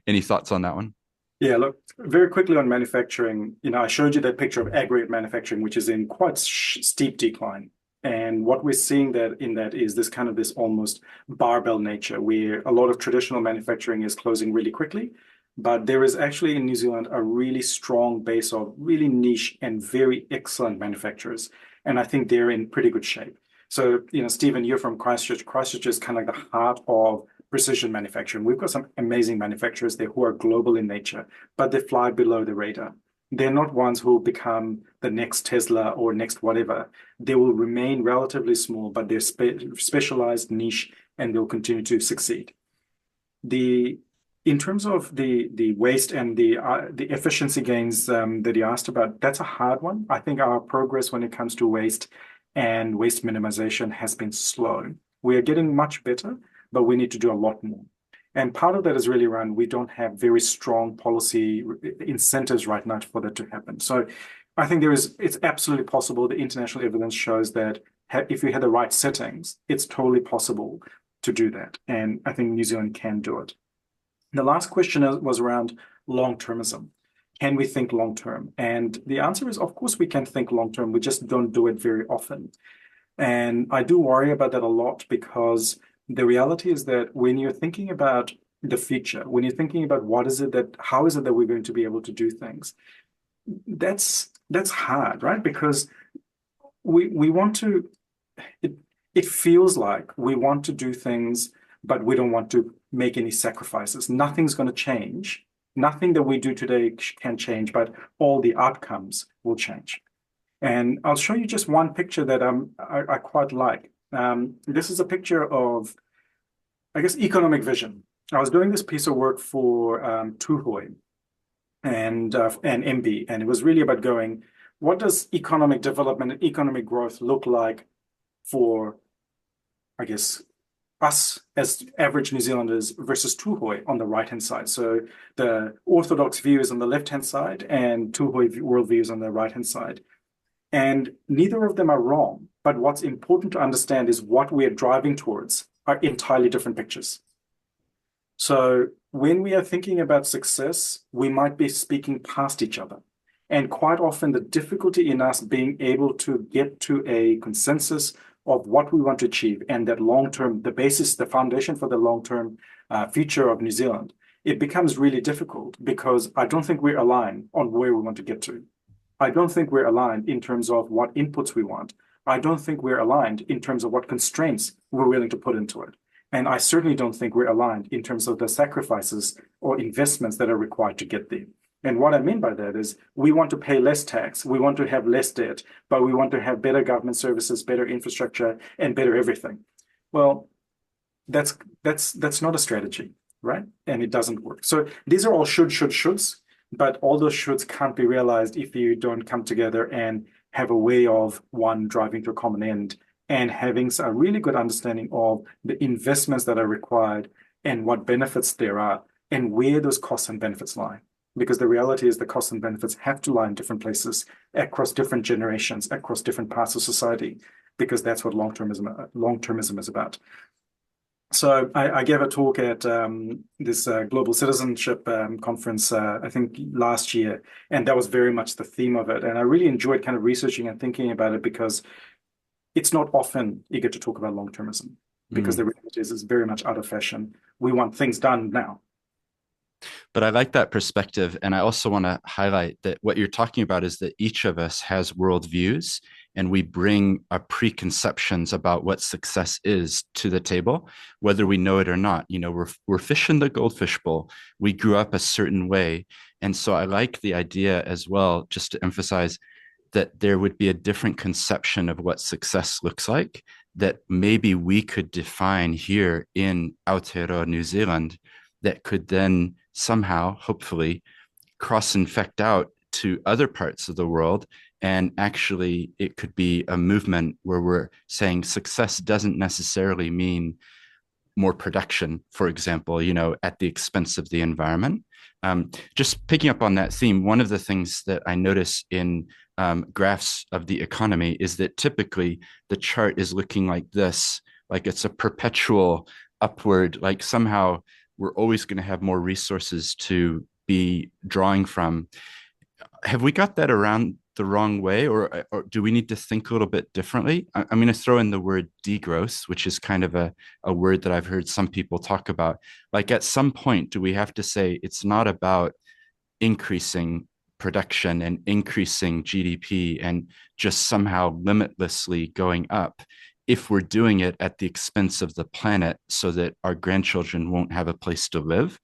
Any thoughts on that one? Yeah, look, very quickly on manufacturing, I showed you that picture of aggregate manufacturing, which is in quite steep decline. And what we're seeing in that is this almost barbell nature, where a lot of traditional manufacturing is closing really quickly. But there is actually in New Zealand a really strong base of really niche and very excellent manufacturers. And I think they're in pretty good shape. So, Stephen, you're from Christchurch. Christchurch is kind of like the heart of precision manufacturing. We've got some amazing manufacturers there who are global in nature, but they fly below the radar. They're not ones who will become the next Tesla or next whatever. They will remain relatively small, but they're specialized, niche, and they'll continue to succeed. In terms of the waste and the efficiency gains that you asked about, that's a hard one. I think our progress when it comes to waste and waste minimization has been slow. We are getting much better, but we need to do a lot more. And part of that is really around we don't have very strong policy incentives right now for that to happen. So I think it's absolutely possible. The international evidence shows that if you had the right settings, it's totally possible to do that. And I think New Zealand can do it. The last question was around long-termism. Can we think long-term? And the answer is, of course, we can think long-term. We just don't do it very often. And I do worry about that a lot, because the reality is that when you're thinking about the future, when you're thinking about how is it that we're going to be able to do things, that's hard, right? Because we want to, it feels like we want to do things, but we don't want to make any sacrifices. Nothing's going to change. Nothing that we do today can change, but all the outcomes will change. And I'll show you just one picture that I quite like. This is a picture of, I guess, economic vision. I was doing this piece of work for Tuhoi and MB, and it was really about going, what does economic development and economic growth look like for, I guess, us as average New Zealanders versus Tuhoi on the right-hand side. So the orthodox view is on the left-hand side and Tuhoi worldview is on the right-hand side. And neither of them are wrong. But what's important to understand is what we are driving towards are entirely different pictures. So when we are thinking about success, we might be speaking past each other. And quite often the difficulty in us being able to get to a consensus of what we want to achieve and that long-term, the basis, the foundation for the long-term future of New Zealand, it becomes really difficult because I don't think we're aligned on where we want to get to. I don't think we're aligned in terms of what inputs we want. I don't think we're aligned in terms of what constraints we're willing to put into it. And I certainly don't think we're aligned in terms of the sacrifices or investments that are required to get there. And what I mean by that is we want to pay less tax, we want to have less debt, but we want to have better government services, better infrastructure, and better everything. Well, that's not a strategy, right? And it doesn't work. So these are all shoulds, but all those shoulds can't be realized if you don't come together and have a way of one driving to a common end and having a really good understanding of the investments that are required and what benefits there are and where those costs and benefits lie. Because the reality is the costs and benefits have to lie in different places across different generations, across different parts of society, because that's what long-termism is about. So I gave a talk at this Global Citizenship conference, I think last year, and that was very much the theme of it. And I really enjoyed kind of researching and thinking about it because it's not often you get to talk about long-termism because the reality is it's very much out of fashion. We want things done now. But I like that perspective. And I also want to highlight that what you're talking about is that each of us has worldviews and we bring our preconceptions about what success is to the table, whether we know it or not. You know, we're fish in the goldfish bowl. We grew up a certain way. And so I like the idea as well, just to emphasize that there would be a different conception of what success looks like that maybe we could define here in Aotearoa, New Zealand, that could then somehow, hopefully, cross-infect out to other parts of the world. And actually, it could be a movement where we're saying success doesn't necessarily mean more production, for example, you know, at the expense of the environment. Just picking up on that theme, one of the things that I notice in graphs of the economy is that typically the chart is looking like this, like it's a perpetual upward, like somehow we're always going to have more resources to be drawing from. Have we got that around the wrong way, or do we need to think a little bit differently? I'm going to throw in the word degrowth, which is kind of a word that I've heard some people talk about. Like at some point, do we have to say it's not about increasing production and increasing GDP and just somehow limitlessly going up if we're doing it at the expense of the planet so that our grandchildren won't have a place to live?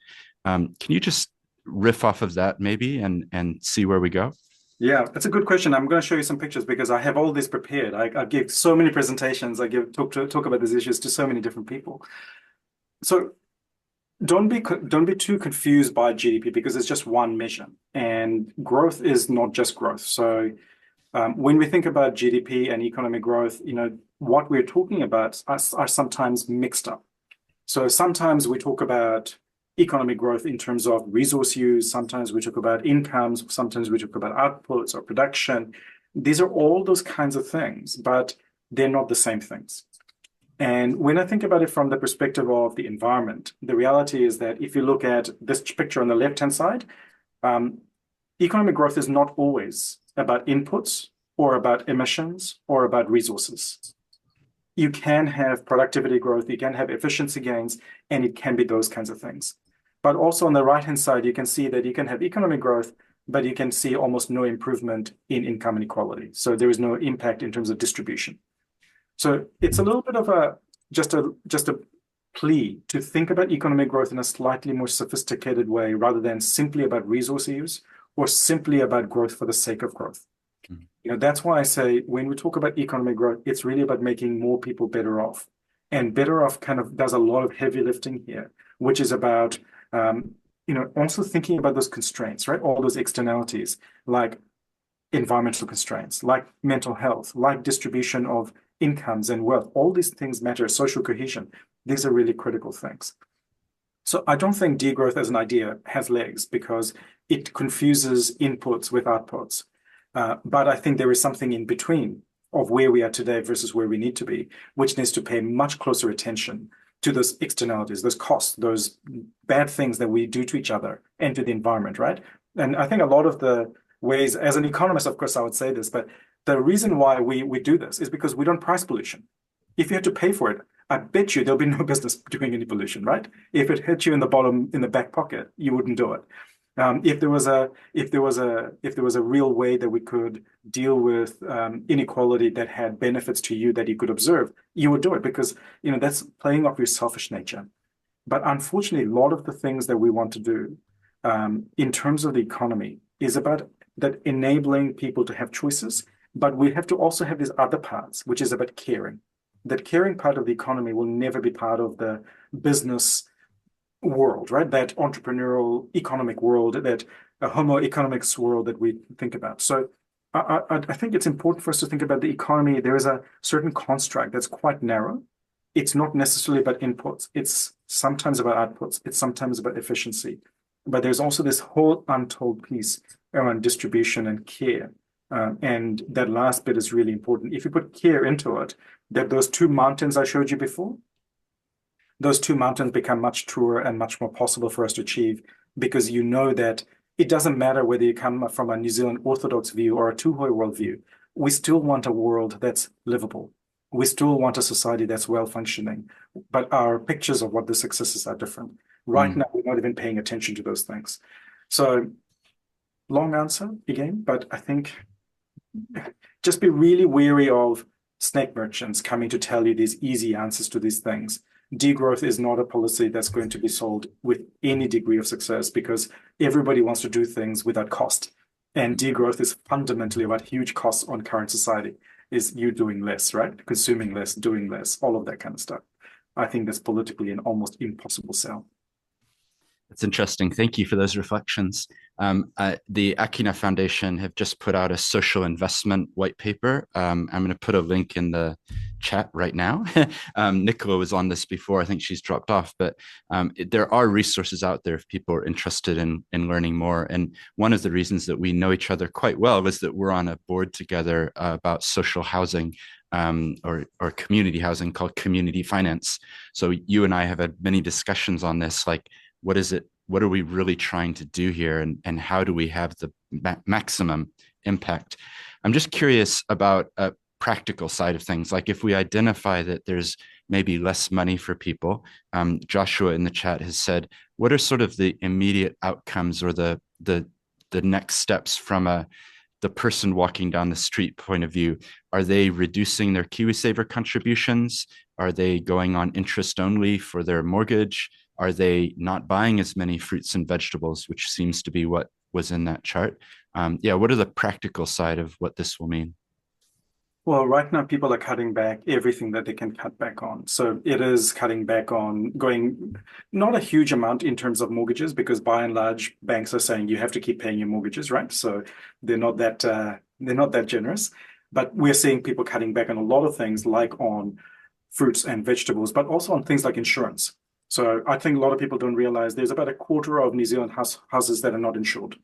Can you just riff off of that maybe and see where we go? Yeah, that's a good question. I'm going to show you some pictures because I have all this prepared. I give so many presentations. I talk about these issues to so many different people. So don't be too confused by GDP because it's just one measure, and growth is not just growth. So when we think about GDP and economic growth, you know, what we're talking about are sometimes mixed up. So sometimes we talk about economic growth in terms of resource use. Sometimes we talk about incomes. Sometimes we talk about outputs or production. These are all those kinds of things, but they're not the same things. And when I think about it from the perspective of the environment, the reality is that if you look at this picture on the left-hand side, economic growth is not always about inputs or about emissions or about resources. You can have productivity growth, you can have efficiency gains, and it can be those kinds of things. But also on the right-hand side, you can see that you can have economic growth, but you can see almost no improvement in income inequality. So there is no impact in terms of distribution. So it's a little bit of just a plea to think about economic growth in a slightly more sophisticated way rather than simply about resource use or simply about growth for the sake of growth. Mm-hmm. You know, that's why I say when we talk about economic growth, it's really about making more people better off. And better off kind of does a lot of heavy lifting here, which is about you know, also thinking about those constraints, right? All those externalities like environmental constraints, like mental health, like distribution of incomes and wealth. All these things matter, social cohesion. These are really critical things. So I don't think degrowth as an idea has legs because it confuses inputs with outputs. But I think there is something in between of where we are today versus where we need to be, which needs to pay much closer attention to those externalities, those costs, those bad things that we do to each other and to the environment, right? And I think a lot of the ways, as an economist, of course, I would say this, but the reason why we do this is because we don't price pollution. If you had to pay for it, I bet you there'll be no business doing any pollution, right? If it hit you in the bottom, in the back pocket, you wouldn't do it. If there was a real way that we could deal with inequality that had benefits to you that you could observe, you would do it because that's playing off your selfish nature. But unfortunately, a lot of the things that we want to do in terms of the economy is about that enabling people to have choices. But we have to also have these other parts, which is about caring. That caring part of the economy will never be part of the business world, right? That entrepreneurial economic world, that homo economics world that we think about. So I think it's important for us to think about the economy. There is a certain construct that's quite narrow. It's not necessarily about inputs. It's sometimes about outputs. It's sometimes about efficiency. But there's also this whole untold piece around distribution and care. And that last bit is really important. If you put care into it, that those two mountains I showed you before, those two mountains become much truer and much more possible for us to achieve because you know that it doesn't matter whether you come from a New Zealand Orthodox view or a Tūhoe worldview. We still want a world that's livable. We still want a society that's well functioning, but our pictures of what the successes are different. Right now, we're not even paying attention to those things. So long answer again, but I think just be really wary of snake merchants coming to tell you these easy answers to these things. Degrowth is not a policy that's going to be sold with any degree of success because everybody wants to do things without cost. And degrowth is fundamentally about huge costs on current society, is you doing less, right? Consuming less, doing less, all of that kind of stuff. I think that's politically an almost impossible sell. That's interesting. Thank you for those reflections. The Akina Foundation have just put out a social investment white paper. I'm going to put a link in the chat right now. Nicola was on this before. I think she's dropped off, but there are resources out there if people are interested in learning more. And one of the reasons that we know each other quite well is that we're on a board together about social housing or community housing called community finance. So you and I have had many discussions on this, like, what is it? What are we really trying to do here? And how do we have the maximum impact? I'm just curious about a practical side of things. Like if we identify that there's maybe less money for people, Joshua in the chat has said, what are sort of the immediate outcomes or the next steps from the person walking down the street point of view? Are they reducing their KiwiSaver contributions? Are they going on interest only for their mortgage? Are they not buying as many fruits and vegetables, which seems to be what was in that chart? What are the practical side of what this will mean? Well, right now people are cutting back everything that they can cut back on. So it is cutting back on going not a huge amount in terms of mortgages, because by and large banks are saying you have to keep paying your mortgages, right? So they're not that generous. But we're seeing people cutting back on a lot of things, like on fruits and vegetables, but also on things like insurance. So I think a lot of people don't realize there's about a quarter of New Zealand houses that are not insured.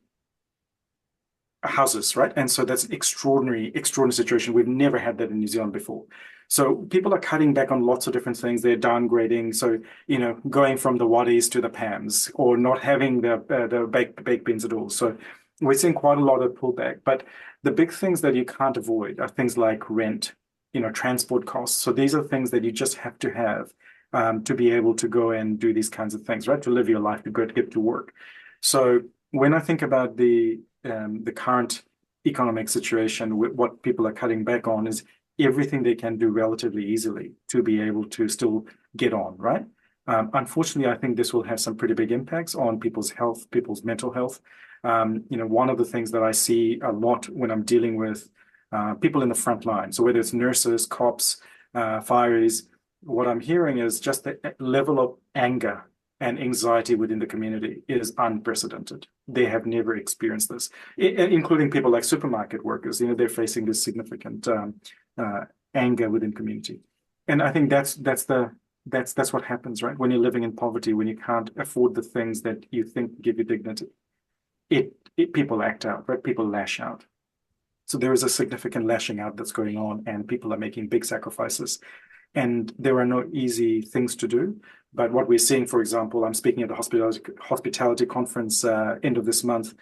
Houses, right? And so that's extraordinary situation. We've never had that in New Zealand before. So people are cutting back on lots of different things. They're downgrading. So, going from the waddies to the pams, or not having the baked beans at all. So we're seeing quite a lot of pullback. But the big things that you can't avoid are things like rent, transport costs. So these are things that you just have to have to be able to go and do these kinds of things, right? To live your life, to go to get to work. So when I think about the current economic situation, what people are cutting back on is everything they can do relatively easily to be able to still get on, right? Unfortunately, I think this will have some pretty big impacts on people's health, people's mental health. One of the things that I see a lot when I'm dealing with people in the front line, so whether it's nurses, cops, fireys, what I'm hearing is just the level of anger and anxiety within the community is unprecedented. They have never experienced this, including people like supermarket workers. They're facing this significant anger within community, and I think that's what happens, right? When you're living in poverty, when you can't afford the things that you think give you dignity, people act out, right? People lash out. So there is a significant lashing out that's going on, and people are making big sacrifices. And there are no easy things to do. But what we're seeing, for example, I'm speaking at the hospitality conference end of this month.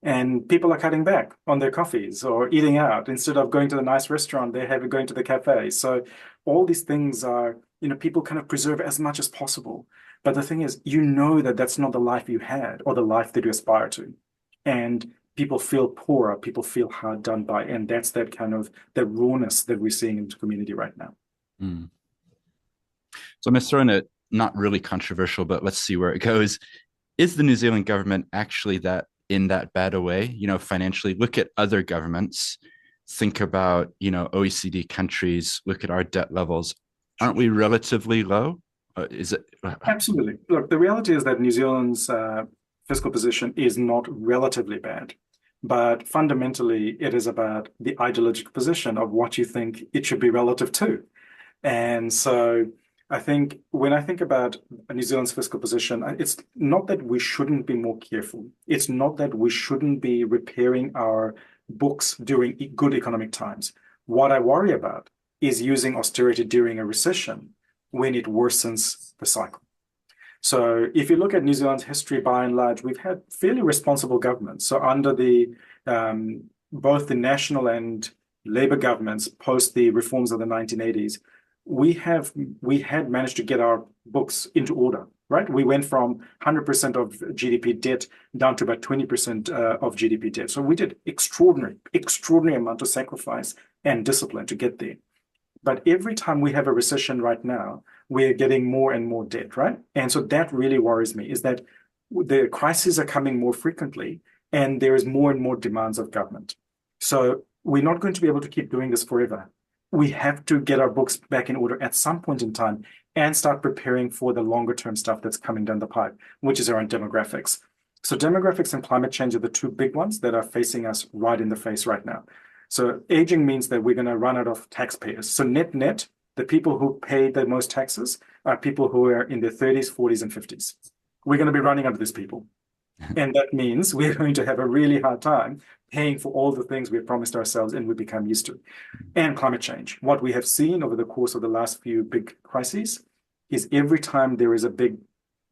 And people are cutting back on their coffees or eating out. Instead of going to the nice restaurant, they have it going to the cafe. So all these things are, people kind of preserve as much as possible. But the thing is, that that's not the life you had or the life that you aspire to. And people feel poorer, people feel hard done by. And that's that kind of the rawness that we're seeing in the community right now. Mm. So I'm going to throw in a not really controversial, but let's see where it goes. Is the New Zealand government actually that in that bad a way? Financially, look at other governments, think about, OECD countries, look at our debt levels. Aren't we relatively low? Is it? Absolutely. Look, the reality is that New Zealand's fiscal position is not relatively bad, but fundamentally, it is about the ideological position of what you think it should be relative to. And so I think when I think about New Zealand's fiscal position, it's not that we shouldn't be more careful. It's not that we shouldn't be repairing our books during good economic times. What I worry about is using austerity during a recession when it worsens the cycle. So if you look at New Zealand's history, by and large, we've had fairly responsible governments. So under both the national and Labour governments post the reforms of the 1980s, we had managed to get our books into order, right? We went from 100% of GDP debt down to about 20% of GDP debt. So we did extraordinary amount of sacrifice and discipline to get there. But every time we have a recession right now, we're getting more and more debt, right? And so that really worries me, is that the crises are coming more frequently and there is more and more demands of government. So we're not going to be able to keep doing this forever. We have to get our books back in order at some point in time and start preparing for the longer term stuff that's coming down the pipe, which is around demographics. So demographics and climate change are the two big ones that are facing us right in the face right now. So aging means that we're going to run out of taxpayers. So net, the people who pay the most taxes are people who are in their 30s, 40s, and 50s. We're going to be running out of these people. And that means we're going to have a really hard time paying for all the things we've promised ourselves and we become used to. And climate change. What we have seen over the course of the last few big crises is every time there is a big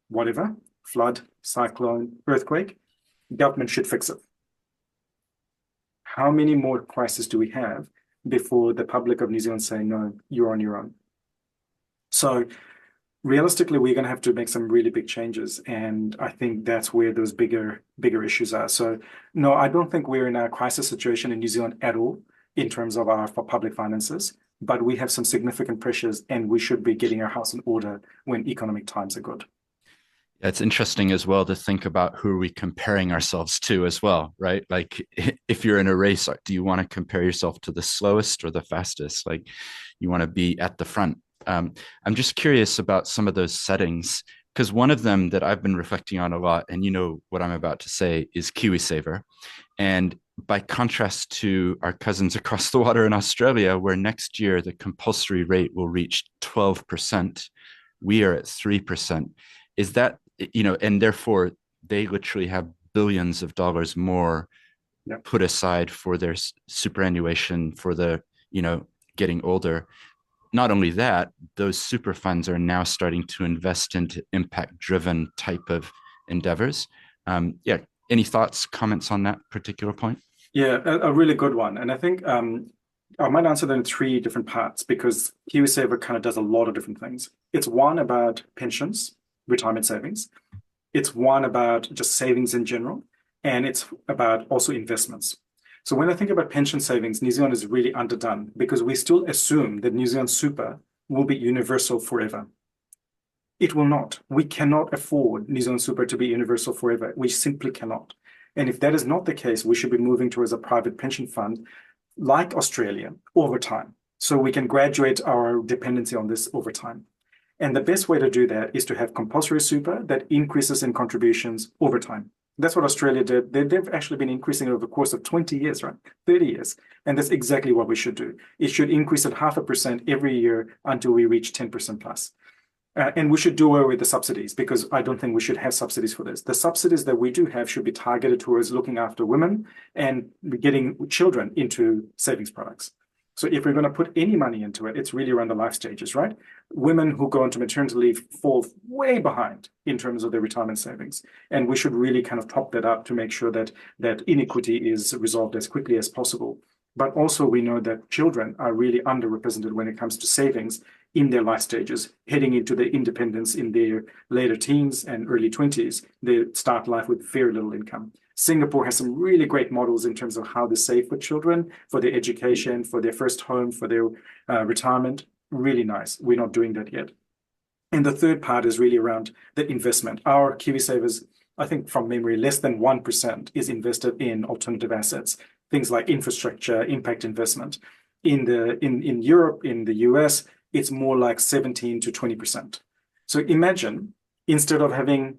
whatever, flood, cyclone, earthquake, government should fix it. How many more crises do we have before the public of New Zealand say, no, you're on your own? So realistically, we're going to have to make some really big changes. And I think that's where those bigger issues are. So no, I don't think we're in a crisis situation in New Zealand at all in terms of our public finances, but we have some significant pressures and we should be getting our house in order when economic times are good. It's interesting as well to think about who are we comparing ourselves to as well, right? Like if you're in a race, do you want to compare yourself to the slowest or the fastest? Like you want to be at the front. I'm just curious about some of those settings, because one of them that I've been reflecting on a lot, and what I'm about to say, is KiwiSaver. And by contrast to our cousins across the water in Australia, where next year the compulsory rate will reach 12%, we are at 3%. Is that, and therefore they literally have billions of dollars more put aside for their superannuation for the, getting older. Not only that, those super funds are now starting to invest into impact-driven type of endeavors. Any thoughts, comments on that particular point? Yeah, a really good one. And I think I might answer that in three different parts because KiwiSaver kind of does a lot of different things. It's one about pensions, retirement savings. It's one about just savings in general. And it's about also investments. So when I think about pension savings, New Zealand is really underdone because we still assume that New Zealand super will be universal forever. It will not. We cannot afford New Zealand super to be universal forever. We simply cannot. And if that is not the case, we should be moving towards a private pension fund like Australia over time. So we can graduate our dependency on this over time. And the best way to do that is to have compulsory super that increases in contributions over time. That's what Australia did. They've actually been increasing over the course of 20 years, right? 30 years. And that's exactly what we should do. It should increase at 0.5% every year until we reach 10% plus. And we should do away with the subsidies because I don't think we should have subsidies for this. The subsidies that we do have should be targeted towards looking after women and getting children into savings products. So if we're going to put any money into it, it's really around the life stages, right? Women who go into maternity leave fall way behind in terms of their retirement savings. And we should really kind of top that up to make sure that that inequity is resolved as quickly as possible. But also we know that children are really underrepresented when it comes to savings in their life stages, heading into their independence in their later teens and early 20s. They start life with very little income. Singapore has some really great models in terms of how to save for children, for their education, for their first home, for their retirement. Really nice. We're not doing that yet. And the third part is really around the investment. Our KiwiSavers, I think from memory, less than 1% is invested in alternative assets, things like infrastructure, impact investment. In Europe, in the US, it's more like 17 to 20%. So imagine instead of having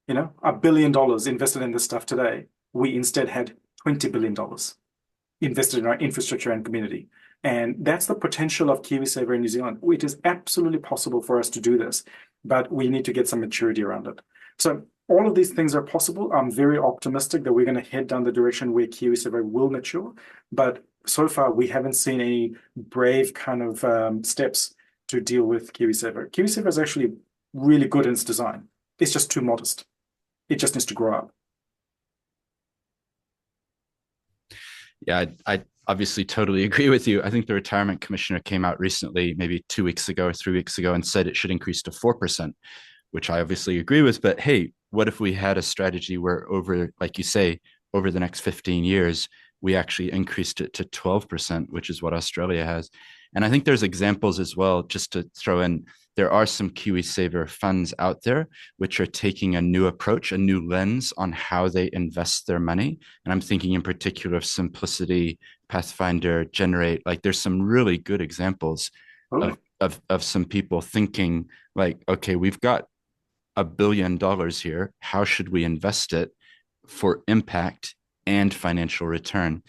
$1 billion invested in this stuff today, we instead had $20 billion invested in our infrastructure and community. And that's the potential of KiwiSaver in New Zealand. It is absolutely possible for us to do this, but we need to get some maturity around it. So all of these things are possible. I'm very optimistic that we're going to head down the direction where KiwiSaver will mature. But so far, we haven't seen any brave kind of steps to deal with KiwiSaver. KiwiSaver is actually really good in its design. It's just too modest. It just needs to grow up. Yeah, I obviously totally agree with you. I think the retirement commissioner came out recently, maybe 2 weeks ago or 3 weeks ago, and said it should increase to 4%, which I obviously agree with. But hey, what if we had a strategy where like you say, over the next 15 years, we actually increased it to 12%, which is what Australia has. And I think there's examples as well, just to throw in, there are some KiwiSaver funds out there which are taking a new approach, a new lens on how they invest their money. And I'm thinking in particular of Simplicity, Pathfinder, Generate. Like there's some really good examples Totally. of some people thinking like, okay, we've got $1 billion here. How should we invest it for impact and financial return?